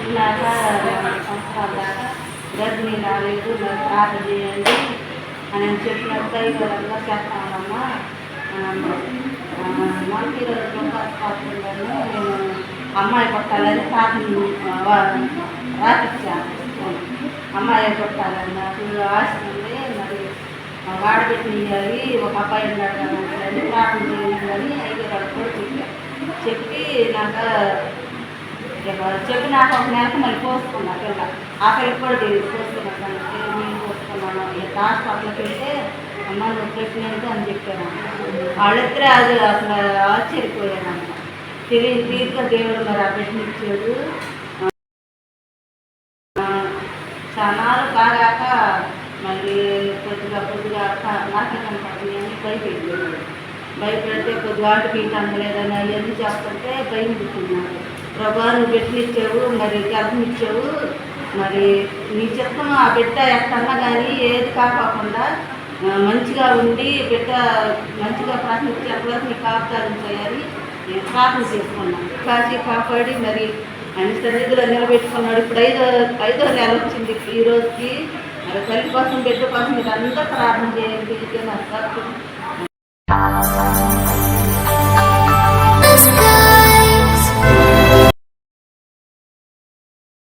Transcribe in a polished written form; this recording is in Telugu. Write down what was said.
పుట్టినాక 2 సంవత్సరాల దాకా గర్భిణీ రాలేదు, మరి ప్రార్థన చేయండి అని చెప్పినట్టు ఇవరంగా చేస్తామమ్మా. మనకి హాస్పిటల్లోనూ నేను అమ్మాయి పుట్టాలని ప్రార్థన రాసిచ్చాను. అమ్మాయి పుట్టాలని నాకు ఆశ ఉంది. మరి వాడబెట్టినవి ఒక అబ్బాయి ఉన్నాడు కదా ప్రార్థన చేయాలని 5 రోజులు కూడా చెప్పి నాకు చెప్పినాక 1 నెలకు మళ్ళీ పోసుకున్నా పిల్ల. ఆ పిల్లకి కూడా పోసుకున్నాను, నేను పోసుకున్నాను. హాస్పిటల్కి వెళ్తే అమ్మ నువ్వు ప్రెగ్నెంట్ అని చెప్పాను. వాళ్ళిద్దరే అది అసలు ఆశ్చర్యపోయాను. తీరుగా దేవుడు మరి ఆ బిడ్డని ఇచ్చాడు. చాలాలు కాగాక మళ్ళీ కొద్దిగా నాటకం పడుతుంది అని భయపెడితే కొద్దిగా ఆటు పీట అందలేదని అవన్నీ చేస్తుంటే భయం పుట్టినాడు. ప్రభా నువ్వు బిడ్డనిచ్చావు, మరి గర్భం ఇచ్చావు, మరి నీ చిత్తం ఆ బిడ్డ ఎక్కడన్నా కానీ ఏది కాకుండా మంచిగా ఉండి బిడ్డ మంచిగా ప్రార్థించి అంతవరకు నీ కాపుతారం చేయాలి నేను ప్రార్థన చేసుకున్నాను. కాపాడి మరి ఆయన సన్నిధిలో నిలబెట్టుకున్నాడు. ఇప్పుడు ఐదో నెల వచ్చింది ఈ రోజుకి. మరి తల్లి కోసం బిడ్డ కోసం మీరు అందరూ ప్రార్థన చేయండి.